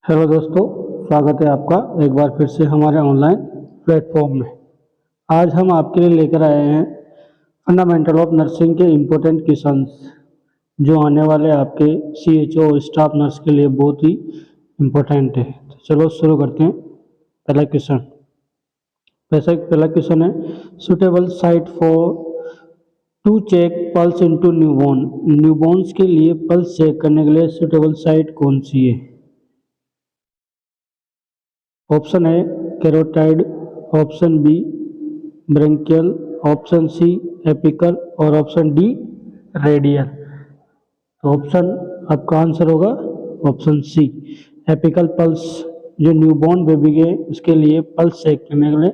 Hello दोस्तों, स्वागत है आपका एक बार फिर से हमारे ऑनलाइन प्लेटफॉर्म में। आज हम आपके लिए लेकर आए हैं फंडामेंटल ऑफ नर्सिंग के इम्पोर्टेंट क्वेश्चंस जो आने वाले आपके CHO और स्टाफ नर्स के लिए बहुत ही इम्पोर्टेंट है। तो चलो शुरू करते हैं। पहला क्वेश्चन है suitable site for to check pulse into newborn. Newborns के लिए पल्स चेक करने के लिए सुटेबल साइट कौन सी है? Option A carotid, option B brachial, option C apical और ऑप्शन डी रेडियल। तो ऑप्शन आपका आंसर होगा ऑप्शन सी एपिकल पल्स। जो न्यूबॉर्न बेबी के उसके लिए पल्स चेक करने के लिए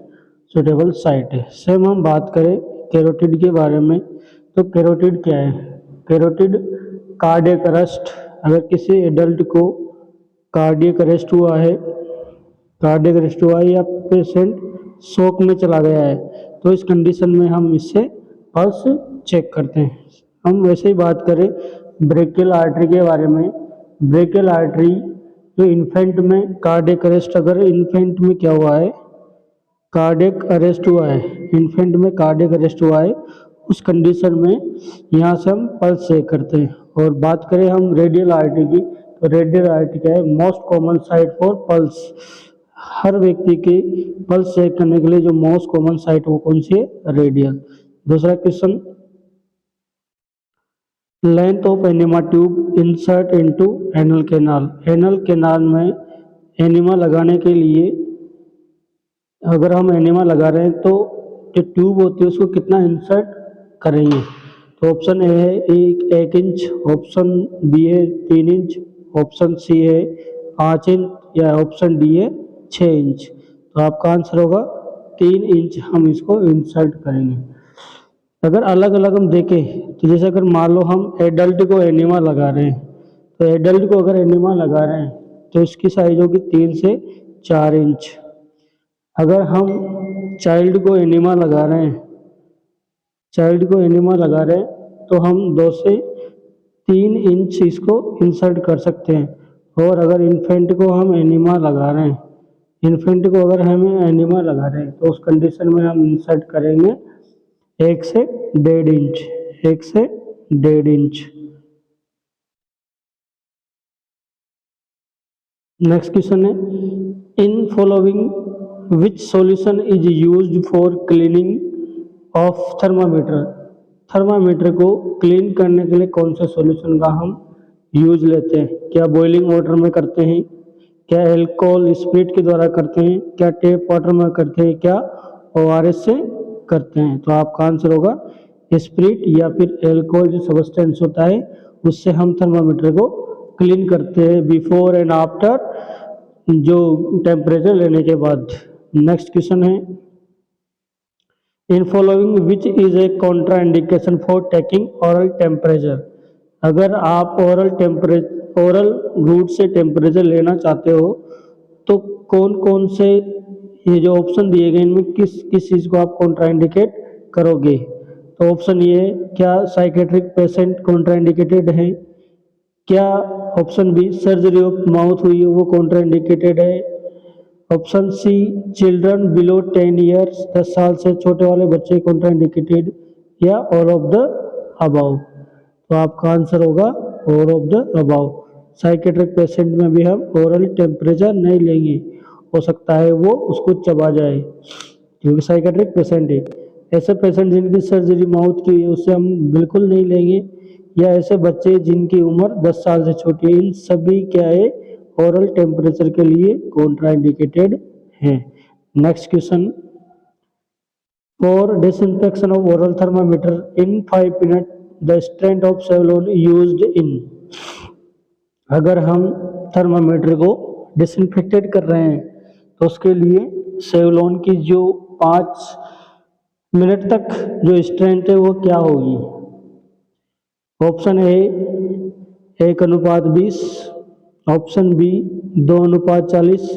सुटेबल साइट है। सेम हम बात करें कैरोटिड के बारे में, तो कैरोटिड क्या है? Carotid cardiac arrest. अगर किसी एडल्ट को कार्डियक अरेस्ट हुआ है, कार्डियक अरेस्ट हुआ है या पेशेंट शॉक में चला गया है, तो इस कंडीशन में हम इससे पल्स चेक करते हैं। हम वैसे ही बात करें ब्रेकियल आर्टरी के बारे में। ब्रेकियल आर्टरी जो इन्फेंट में कार्डियक अरेस्ट, अगर इन्फेंट में क्या हुआ है, कार्डियक अरेस्ट हुआ है, इन्फेंट में कार्डियक अरेस्ट हुआ है, उस कंडीशन में यहाँ से हम पल्स चेक करते हैं। और बात करें हम रेडियल आर्टरी की, तो रेडियल आर्टरी क्या है? Most common site for pulse. हर व्यक्ति के पल्स चेक करने के लिए जो मोस्ट कॉमन साइट वो कौन सी है? रेडियल। दूसरा question, length of enema tube insert into anal canal. Anal canal में एनिमा लगाने के लिए अगर हम एनिमा लगा रहे हैं तो जो ट्यूब होती है उसको कितना इंसर्ट करेंगे? तो ऑप्शन ए है 1 इंच, ऑप्शन बी है 3 इंच, ऑप्शन सी है 5 इंच या ऑप्शन डी है 6 इंच। तो आपका आंसर होगा 3 इंच हम इसको इंसर्ट करेंगे। अगर अलग अलग हम देखें तो जैसे अगर मान लो हम एडल्ट को एनिमा लगा रहे हैं, तो एडल्ट को अगर एनिमा लगा रहे हैं तो इसकी साइज होगी 3 से 4 इंच। अगर हम चाइल्ड को एनिमा लगा रहे हैं, चाइल्ड को एनिमा लगा रहे हैं तो हम 2 से 3 इंच इसको इंसर्ट कर सकते हैं। और अगर इन्फेंट को हम एनिमा लगा रहे हैं, इन्फेंट को अगर हम एनिमा लगा रहे हैं तो उस कंडीशन में हम इंसर्ट करेंगे 1 से 1.5 इंच, 1 से 1.5 इंच। नेक्स्ट क्वेश्चन है in following which solution is used for cleaning of thermometer. Thermometer को क्लीन करने के लिए कौन से सॉल्यूशन का हम यूज लेते हैं? क्या बॉइलिंग वाटर में करते हैं, क्या एल्कोहल स्प्रिट के द्वारा करते हैं, क्या टेप वाटर में करते हैं, क्या ORS से करते हैं? तो आपका आंसर होगा स्प्रिट या फिर एल्कोहल जो सब्सटेंस होता है उससे हम थर्मामीटर को क्लीन करते हैं बिफोर एंड आफ्टर जो टेम्परेचर लेने के बाद। नेक्स्ट क्वेश्चन है in following which is a Contra indication for taking oral temperature. अगर आप ओरल रूट से टेम्परेचर लेना चाहते हो तो कौन कौन से ये जो ऑप्शन दिए गए इनमें किस किस चीज़ को आप कॉन्ट्रा इंडिकेट करोगे? तो ऑप्शन ये है, क्या साइकेट्रिक पेशेंट कॉन्ट्रा इंडिकेटेड है, क्या option B surgery of mouth हुई है वो कॉन्ट्रा इंडिकेटेड है, option C children below 10 years 10 साल से छोटे वाले बच्चे कॉन्ट्रा इंडिकेटेड, या ऑल ऑफ द अबाउ। तो आपका आंसर होगा all of the above. Psychiatric patient में भी हम ओरल टेम्परेचर नहीं लेंगे, हो सकता है वो उसको चबा जाए क्योंकि साइकेट्रिक पेशेंट है। ऐसे पेशेंट जिनकी सर्जरी माउथ की है उससे हम बिल्कुल नहीं लेंगे, या ऐसे बच्चे जिनकी उम्र 10 साल से छोटी है, इन सभी क्या है ओरल टेम्परेचर के लिए कॉन्ट्रा इंडिकेटेड है। Next question for disinfection of oral thermometer in 5 minute the strength of Savlon used in. अगर हम थर्मामीटर को डिसइंफेक्टेड कर रहे हैं तो उसके लिए सेवलॉन की जो 5 मिनट तक जो स्ट्रेंथ है वो क्या होगी? Option A 1:20, option B 2:40,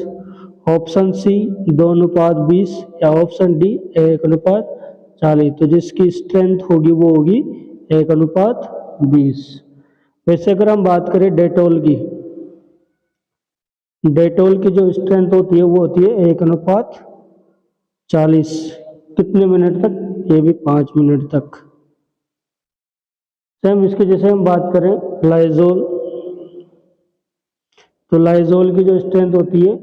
option C 2:20 या ऑप्शन डी 1:40। तो जिसकी स्ट्रेंथ होगी वो होगी 1:20। वैसे अगर हम बात करें डेटॉल की, डेटोल की जो स्ट्रेंथ होती है वो होती है 1:40। कितने मिनट तक? ये भी 5 मिनट तक। सेम इसके जैसे हम बात करें लाइजोल, तो लाइजोल की जो स्ट्रेंथ होती है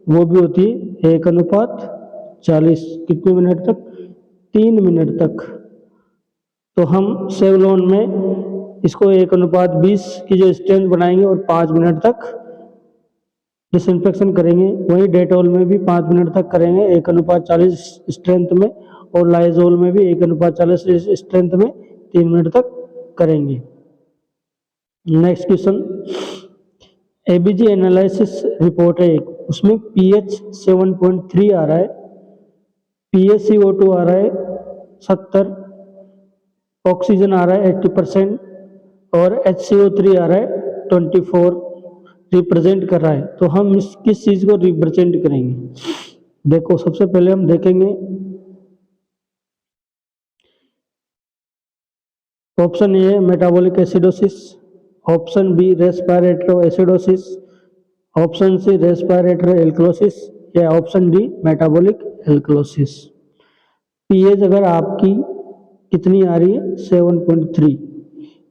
वो भी होती है 1:40। कितने मिनट तक? 3 मिनट तक। तो हम सेवलॉन में इसको 1:20 की जो स्ट्रेंथ बनाएंगे और 5 मिनट तक डिसइंफेक्शन करेंगे। वहीं डेटोल में भी 5 मिनट तक करेंगे 1:40 स्ट्रेंथ में, और लाइजोल में भी 1:40 स्ट्रेंथ में 3 मिनट तक करेंगे। Next question, ABG analysis report है एक, उसमें पीएच 7.3 आ रहा है, PaCO2 आ रहा है 70, ऑक्सीजन आ रहा है 80% और HCO3 आ रहा है 24 रिप्रेजेंट कर रहा है। तो हम इस किस चीज को रिप्रेजेंट करेंगे? देखो सबसे पहले हम देखेंगे ऑप्शन ए है metabolic acidosis, option B respiratory acidosis, option C respiratory alkalosis या option D metabolic alkalosis. PH अगर आपकी कितनी आ रही है 7.3,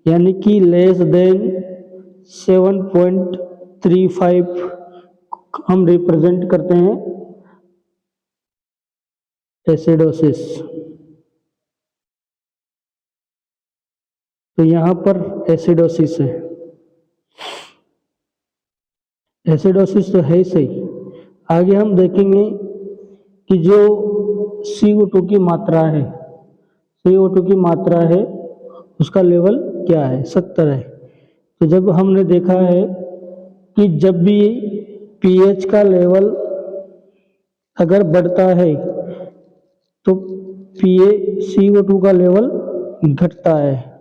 यानी कि लेस देन 7.35 हम रिप्रेजेंट करते हैं एसिडोसिस। तो यहां पर एसिडोसिस है, एसिडोसिस तो है ही सही। आगे हम देखेंगे कि जो CO2 की मात्रा है, CO2 की मात्रा है उसका लेवल क्या है? 70 है। तो जब हमने देखा है कि जब भी पीएच का लेवल अगर बढ़ता है तो CO2 का लेवल घटता है।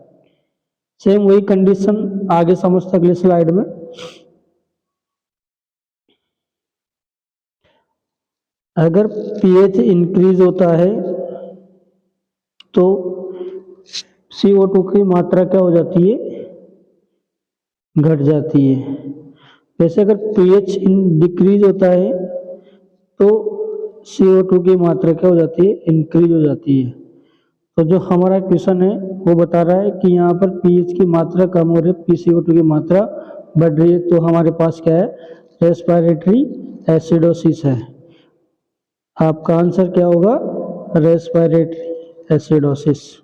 सेम वही कंडीशन आगे समझते अगले स्लाइड में। अगर पीएच इंक्रीज होता है तो CO2 की मात्रा क्या हो जाती है? घट जाती है। वैसे अगर पीएच डिक्रीज होता है तो CO2 की मात्रा क्या हो जाती है? इंक्रीज हो जाती है। तो जो हमारा क्वेश्चन है वो बता रहा है कि यहाँ पर पीएच की मात्रा कम हो रही है, PCO2 की मात्रा बढ़ रही है। तो हमारे पास क्या है? रेस्पिरेटरी एसिडोसिस है। आपका आंसर क्या होगा? Respiratory acidosis.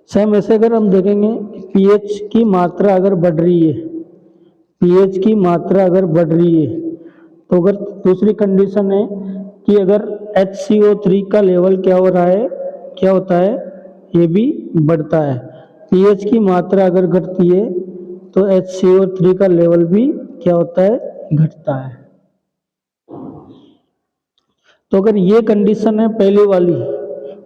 सेम ऐसे अगर हम देखेंगे पीएच की मात्रा अगर बढ़ रही है, पीएच की मात्रा अगर बढ़ रही है तो अगर दूसरी कंडीशन है कि अगर HCO3 का लेवल क्या हो रहा है, क्या होता है? ये भी बढ़ता है। पीएच की मात्रा अगर घटती है तो HCO3 का लेवल भी क्या होता है? घटता है। तो अगर ये कंडीशन है पहली वाली,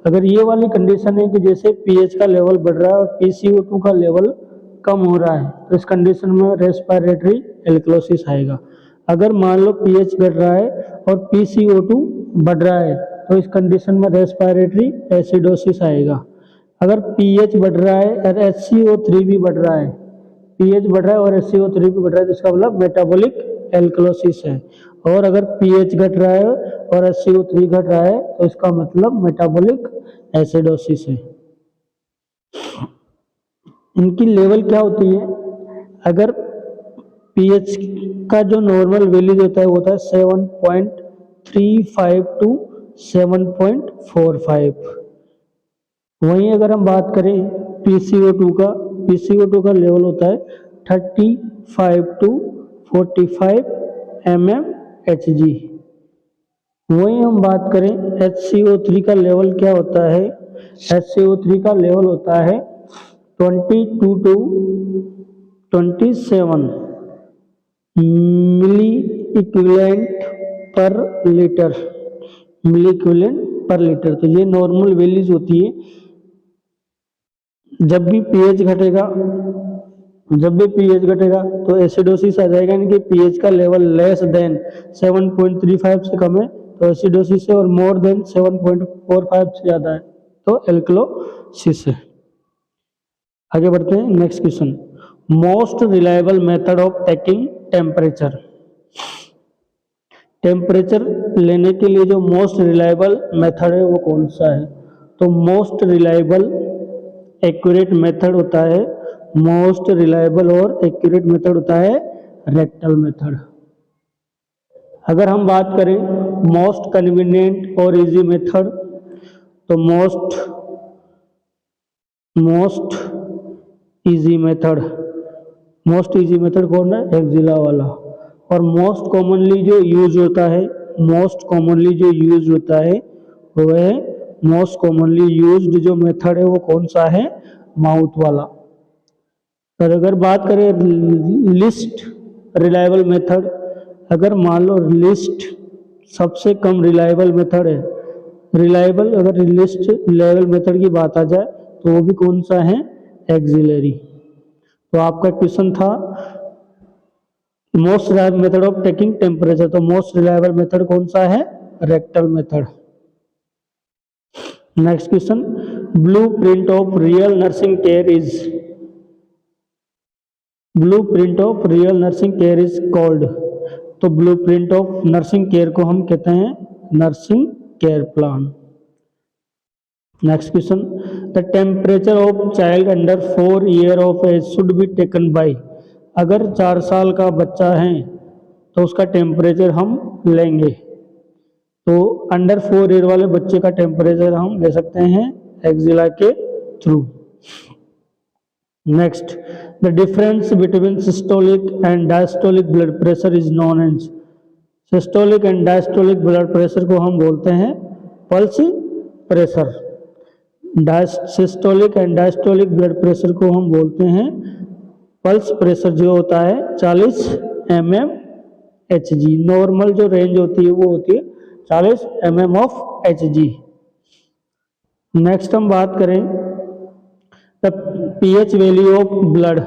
अगर ये वाली कंडीशन है कि जैसे पीएच का लेवल बढ़ रहा है और PCO2 का लेवल कम हो रहा है, तो इस कंडीशन में रेस्पिरेटरी एल्कलोसिस आएगा। अगर मान लो पीएच घट रहा है और PCO2 बढ़ रहा है तो इस कंडीशन में रेस्पिरेटरी एसिडोसिस आएगा। अगर पीएच बढ़ रहा है और HCO3 भी बढ़ रहा है, पीएच बढ़ रहा है और HCO3 भी बढ़ रहा है तो इसका मतलब मेटाबॉलिक एल्कलोसिस है। और अगर पीएच घट रहा है और HCO3 घट रहा है तो इसका मतलब मेटाबॉलिक एसिडोसिस है। इनकी लेवल क्या होती है? अगर पीएच का जो नॉर्मल वैल्यू होता है वो होता है 7.35 टू 7.45। वहीं अगर हम बात करें PCO2 का, PCO2 का लेवल होता है 35 टू 45 mmHg। वहीं हम बात करें HCO3 का लेवल क्या होता है? HCO3 का लेवल होता है 22 to 27 milliequivalent per litre, milliequivalent per litre. तो ये नॉर्मल वैल्यूज होती है। जब भी पीएच घटेगा, जब भी पीएच घटेगा तो एसिडोसिस आ जाएगा, यानी कि पीएच का लेवल लेस देन 7.35 से कम है तो एसिडोसिस है, और मोर देन 7.45 से ज्यादा है तो एल्कलोसिस है। आगे बढ़ते हैं next question, most reliable method of taking temperature. Temperature लेने के लिए जो मोस्ट रिलायबल मेथड है वो कौन सा है? तो मोस्ट रिलायबल एक्यूरेट मेथड होता है, मोस्ट रिलायबल और एक्यूरेट मेथड होता है रेक्टल मेथड। अगर हम बात करें मोस्ट कन्वीनियंट और इजी मेथड, तो मोस्ट इजी मेथड कौन है? एक्जिला वाला। और मोस्ट कॉमनली जो यूज होता है वो है मोस्ट कॉमनली यूज्ड जो मेथड है वो कौन सा है? माउथ वाला। और अगर बात करें लिस्ट रिलायबल मेथड, अगर मान लो लिस्ट सबसे कम रिलायबल मेथड है, अगर लिस्ट रिलायबल मेथड की बात आ जाए तो वो भी कौन सा है? एक्सिलरी। तो आपका क्वेश्चन था most reliable method of taking temperature, तो मोस्ट रिलायबल मेथड कौन सा है? Rectal method. Next question, blueprint of real nursing care is called. तो ब्लूप्रिंट ऑफ नर्सिंग केयर को हम कहते हैं nursing care plan. Next question, the temperature of child under 4 year of age should be taken by. अगर 4 साल का बच्चा है तो उसका टेम्परेचर हम लेंगे, तो अंडर 4 ईयर वाले बच्चे का टेम्परेचर हम ले सकते हैं एक्जिला के थ्रू। Next, the difference between systolic and diastolic blood pressure is known as. Systolic and diastolic blood pressure को हम बोलते हैं pulse pressure. Systolic and diastolic blood pressure को हम बोलते हैं पल्स प्रेशर, जो होता है 40 mmHg। नॉर्मल जो रेंज होती है वो होती है 40 mm ऑफ Hg। नेक्स्ट हम बात करें the pH value of blood.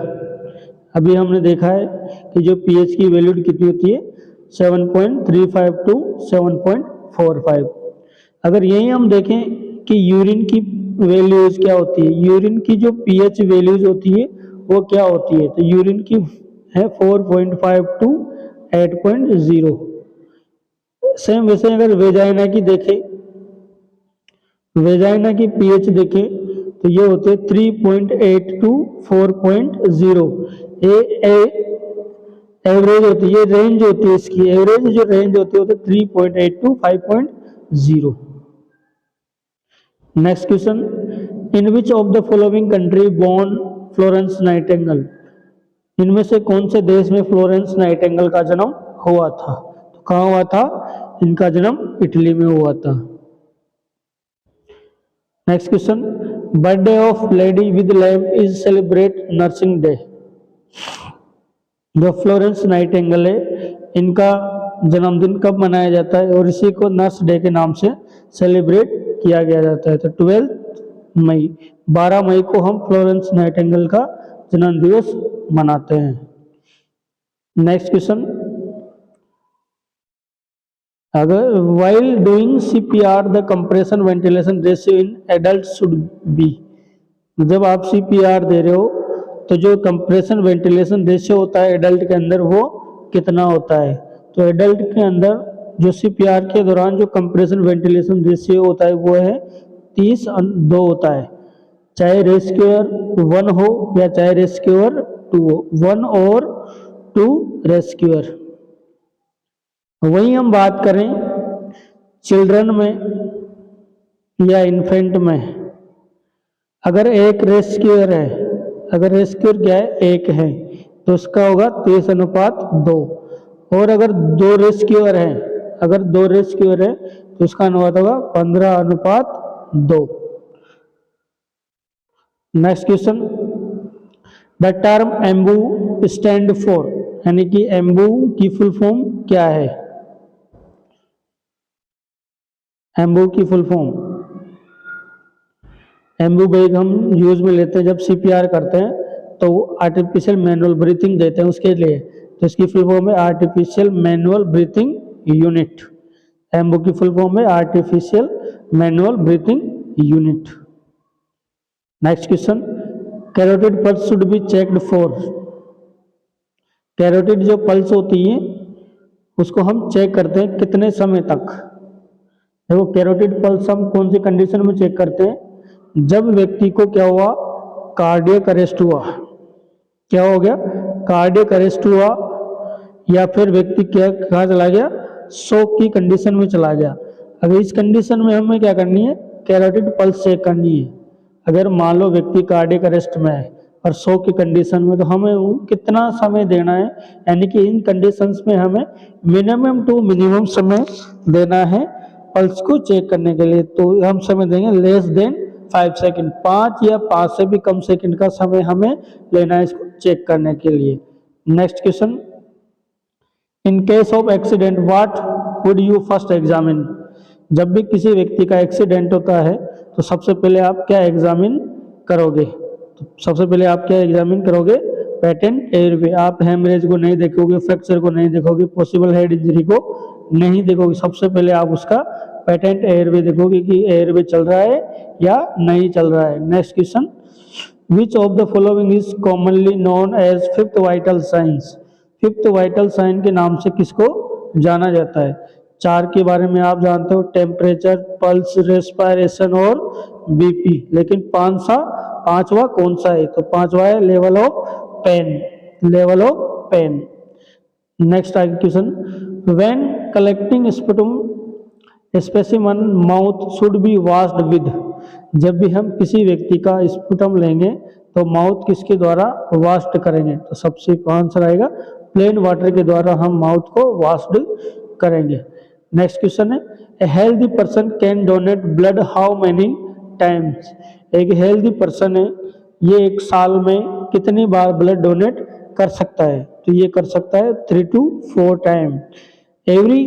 अभी हमने देखा है कि जो pH की वैल्यू कितनी होती है 7.35 टू 7.45। अगर यही हम देखें कि यूरिन की वैल्यूज क्या होती है, यूरिन की जो pH वैल्यूज होती है वो क्या होती है, तो यूरिन की है 4.5 टू 8.0। सेम वैसे अगर वेजाइना की देखें, वेजाइना की pH देखें तो ये होते हैं 3.8 टू 4.0। एवरेज होती है, ये रेंज होती है इसकी, एवरेज जो रेंज होती है 3.8 to 5.0। Next question, in which of the following country born Florence Nightingale. इनमें से कौन से देश में फ्लोरेंस नाइटिंगेल का जन्म हुआ था? तो कहाँ हुआ था? इनका जन्म इटली में हुआ था। Next question, birthday of lady with lamp is celebrate nursing day. जो फ्लोरेंस नाइटिंगेल है इनका जन्मदिन कब मनाया जाता है और इसी को नर्स डे के नाम से सेलिब्रेट किया गया जाता है? तो 12 मई को हम फ्लोरेंस नाइटिंगेल का जन्म दिवस मनाते हैं। नेक्स्ट क्वेश्चन, अगर while doing CPR the compression ventilation ratio in adult should be. जब आप CPR दे रहे हो तो जो कंप्रेशन वेंटिलेशन रेशियो होता है एडल्ट के अंदर वो कितना होता है? तो एडल्ट के अंदर जो CPR के दौरान जो कंप्रेशन वेंटिलेशन रेशियो होता है वो है 30:2 होता है, चाहे रेस्क्यूअर 1 हो या चाहे रेस्क्यूअर 2 हो, 1 और 2 रेस्क्यूअर। वहीं हम बात करें चिल्ड्रन में या इन्फेंट में, अगर एक रेस्क्यूअर है, अगर रेस्क्यूअर क्या है? एक है, तो उसका होगा 30:2। और अगर 2 रेस्क्यूअर है, तो उसका अनुपात होगा 15:2। Next question, the term Anbu stand for, यानी कि एम्बू की फुल फॉर्म क्या है? एम्बू की फुल फॉर्म, एम्बू बैग हम यूज में लेते हैं जब CPR करते हैं तो आर्टिफिशियल मैनुअल ब्रीथिंग देते हैं उसके लिए, तो इसकी फुल फॉर्म है artificial manual breathing unit. Anbu की फुल फॉर्म है artificial manual breathing unit. Next question, carotid pulse should be checked for. Carotid जो पल्स होती है उसको हम चेक करते हैं कितने समय तक। देखो कैरोटिड पल्स हम कौन सी कंडीशन में चेक करते हैं, जब व्यक्ति को क्या हुआ, कार्डियक अरेस्ट हुआ। क्या हो गया, कार्डियक अरेस्ट हुआ, या फिर व्यक्ति क्या कहाँ चला गया, शोक की कंडीशन में चला गया। अगर इस कंडीशन में हमें क्या करनी है, कैरोटिड पल्स चेक करनी है। अगर मान लो व्यक्ति कार्डियक अरेस्ट में है और शोक की कंडीशन में, तो हमें कितना समय देना है, यानी कि इन कंडीशंस में हमें मिनिमम टू मिनिमम समय देना है पल्स को चेक करने के लिए। तो हम समय देंगे लेस देन 5 सेकंड, 5 या 5 से भी कम सेकंड का समय हमें लेना है इसको चेक करने के लिए। Next question, in case of accident what would you first examine. जब भी किसी व्यक्ति का एक्सीडेंट होता है तो सबसे पहले आप क्या एग्जामिन करोगे, तो सबसे पहले आप क्या एग्जामिन करोगे, पेटेंट एयरवे। आप हेमरेज को नहीं देखोगे, फ्रैक्चर को नहीं देखोगे, पॉसिबल हेड इंजरी को नहीं देखोगे, सबसे पहले आप उसका पेटेंट एयरवे देखोगे कि एयरवे चल रहा है या नहीं चल रहा है। Next question, which of the following is commonly known as fifth vital science. Fifth vital sign के नाम से किसको जाना जाता है। 4 के बारे में आप जानते हो, टेम्परेचर, पल्स, रेस्पिरेशन और बीपी, लेकिन पांचवा कौन सा है, तो पांचवा है level of pain, level of pain. Next आगे question, when collecting sputum specimen mouth should be washed with. जब भी हम किसी व्यक्ति का स्पुटम लेंगे तो माउथ किसके द्वारा वॉश्ड करेंगे, तो सबसे आंसर आएगा प्लेन वाटर के द्वारा हम माउथ को वॉश्ड करेंगे। नेक्स्ट क्वेश्चन है, a healthy person can donate blood how many times. एक हेल्दी पर्सन है, ये एक साल में कितनी बार ब्लड डोनेट कर सकता है, तो ये कर सकता है 3 to 4 टाइम एवरी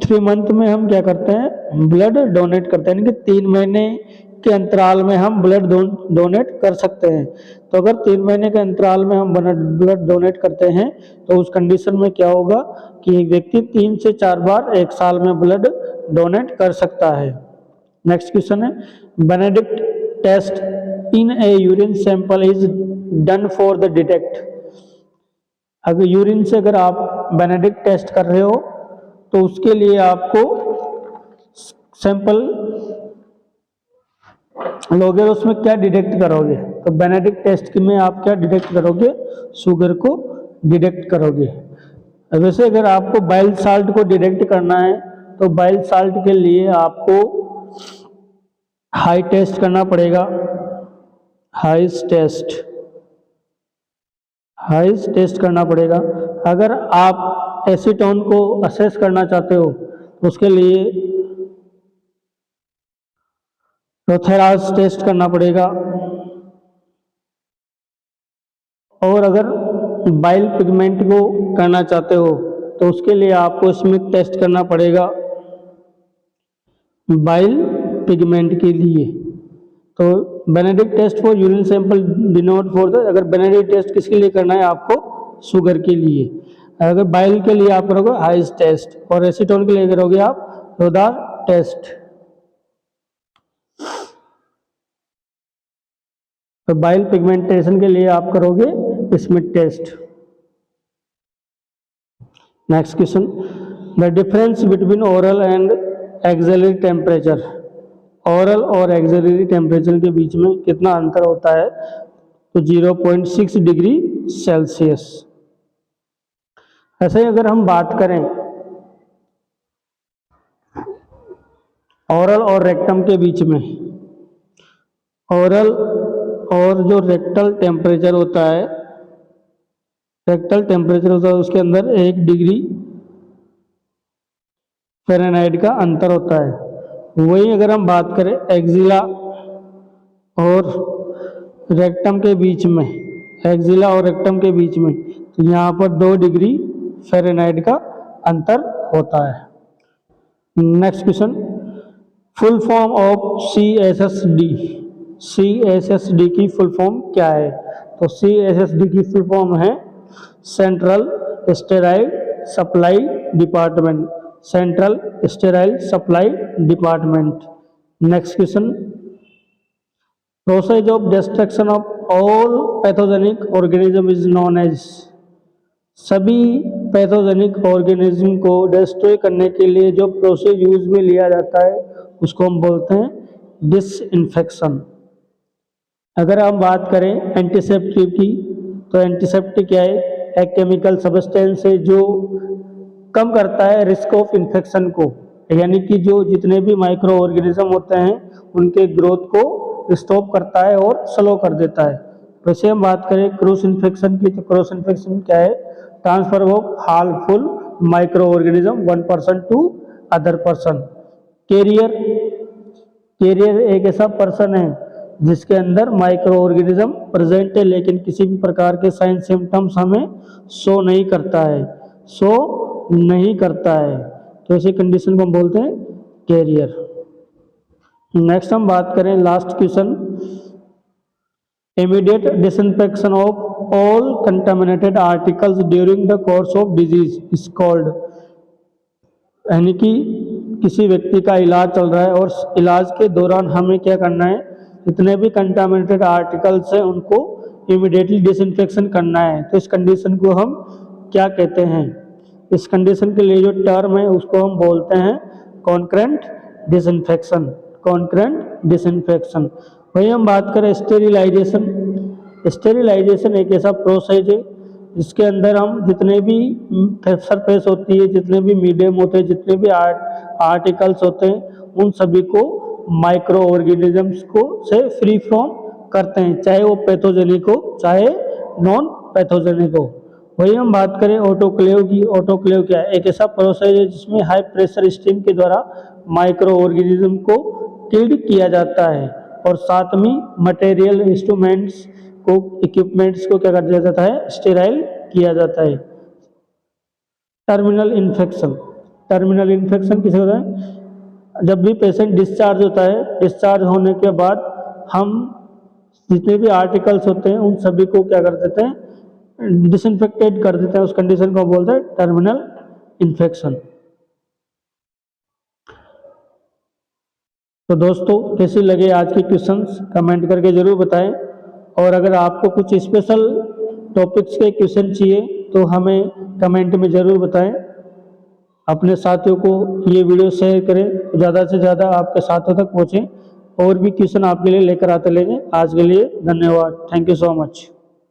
3 मंथ में। हम क्या करते हैं, ब्लड डोनेट करते हैं, यानी कि 3 महीने के अंतराल में हम ब्लड डोनेट कर सकते हैं। तो अगर 3 महीने के अंतराल में हम ब्लड डोनेट करते हैं तो उस कंडीशन में क्या होगा कि एक व्यक्ति 3 से 4 बार एक साल में ब्लड डोनेट कर सकता है। नेक्स्ट क्वेश्चन है, Benedict test in a urine sample is done for the detect. अगर यूरिन से अगर आप बेनेडिक्ट टेस्ट कर रहे हो तो उसके लिए आपको सैंपल लोगे, उसमें क्या डिटेक्ट करोगे, तो बेनेडिक्ट टेस्ट में आप क्या डिटेक्ट करोगे, शुगर को डिटेक्ट करोगे। वैसे अगर आपको बाइल साल्ट को डिटेक्ट करना है तो बाइल साल्ट के लिए आपको हाई टेस्ट करना पड़ेगा, हाइस टेस्ट करना पड़ेगा। अगर आप एसीटोन को असेस करना चाहते हो तो उसके लिए रोथेराज टेस्ट करना पड़ेगा। और अगर बाइल पिगमेंट को करना चाहते हो तो उसके लिए आपको स्मिथ टेस्ट करना पड़ेगा बाइल पिगमेंट के लिए। तो Benedict test for urine sample denote for the, अगर बेनेडिक्ट टेस्ट किसके लिए करना है आपको, शुगर के लिए। अगर बाइल के लिए आप करोगे हाइस टेस्ट, और एसीटोन के लिए करोगे आप रोदार टेस्ट। तो बाइल पिगमेंटेशन के लिए आप करोगे Smith test. Next question, the difference between oral and axillary temperature. Oral और एक्सिलरी टेम्परेचर के बीच में कितना अंतर होता है, तो 0.6 डिग्री सेल्सियस। ऐसे ही अगर हम बात करें ओरल और रेक्टम के बीच में, ओरल और जो रेक्टल टेम्परेचर होता है, उसके अंदर 1 डिग्री फ़ारेनहाइट का अंतर होता है। वही अगर हम बात करें एक्जिला और रेक्टम के बीच में, तो यहाँ पर 2 डिग्री फ़ारेनहाइट का अंतर होता है। Next question, full form of CSSD की फुल फॉर्म क्या है, तो CSSD की फुल फॉर्म है central sterile supply department, next question, process of destruction of all pathogenic organism is known as, सभी पैथोजेनिक ऑर्गेनिज्म को डिस्ट्रॉय करने के लिए जो प्रोसेस यूज में लिया जाता है उसको हम बोलते हैं डिसइंफेक्शन। अगर हम बात करें एंटीसेप्टिक की, तो एंटीसेप्टिक क्या है, एक केमिकल सब्सटेंस है जो कम करता है रिस्क ऑफ इन्फेक्शन को, यानी कि जो जितने भी माइक्रो ऑर्गेनिज्म होते हैं उनके ग्रोथ को स्टॉप करता है और स्लो कर देता है। वैसे हम बात करें क्रॉस इन्फेक्शन की, तो क्रॉस इन्फेक्शन क्या है, transfer of harmful microorganism one person to other person. Carrier, carrier एक ऐसा पर्सन है जिसके अंदर माइक्रो ऑर्गेनिज्म प्रेजेंट है लेकिन किसी भी प्रकार के साइन सिम्टम्स हमें शो नहीं करता है, तो ऐसी कंडीशन को हम बोलते हैं कैरियर। नेक्स्ट हम बात करें last question, immediate disinfection of all contaminated articles during the course of disease is called, यानी कि किसी व्यक्ति का इलाज चल रहा है और इलाज के दौरान हमें क्या करना है, जितने भी कंटामिनेटेड आर्टिकल्स हैं उनको इमीडिएटली डिसइंफेक्शन करना है, तो इस कंडीशन को हम क्या कहते हैं, इस कंडीशन के लिए जो टर्म है उसको हम बोलते हैं कॉन्करेंट डिसइंफेक्शन, कॉन्करेंट डिसइंफेक्शन। वही हम बात करें स्टेरिलाइजेशन, स्टेरिलाइजेशन एक ऐसा प्रोसेस है जिसके अंदर हम जितने भी सरफेस होती है, जितने भी मीडियम होते हैं, जितने भी आर्टिकल्स होते हैं उन सभी को माइक्रो ऑर्गेनिजम्स को से फ्री फ्रॉम करते हैं, चाहे वो पैथोजेनिक हो चाहे नॉन पैथोजेनिक हो। वही हम बात करें ऑटोक्लेव की, ऑटोक्लेव क्या है, एक ऐसा प्रोसेस है जिसमें हाई प्रेशर स्टीम के द्वारा माइक्रो ऑर्गेनिज्म को किल्ड किया जाता है और साथ में मटेरियल इंस्ट्रूमेंट्स को, इक्विपमेंट्स को क्या कर दिया जाता है, स्टेराइल किया जाता है। टर्मिनल इन्फेक्शन, टर्मिनल इन्फेक्शन किसे होता है, जब भी पेशेंट डिस्चार्ज होता है, डिस्चार्ज होने के बाद हम जितने भी आर्टिकल्स होते हैं उन सभी को क्या कर देते हैं, डिसइंफेक्टेड कर देते हैं, उस कंडीशन को बोलते हैं टर्मिनल इन्फेक्शन। तो दोस्तों कैसी लगे आज के क्वेश्चंस कमेंट करके जरूर बताएं, और अगर आपको कुछ स्पेशल टॉपिक्स के क्वेश्चन चाहिए तो हमें कमेंट में ज़रूर बताएं। अपने साथियों को ये वीडियो शेयर करें, ज़्यादा से ज़्यादा आपके साथियों तक पहुँचे, और भी क्वेश्चन आपके लिए लेकर आते रहेंगे। आज के लिए धन्यवाद, थैंक यू सो मच।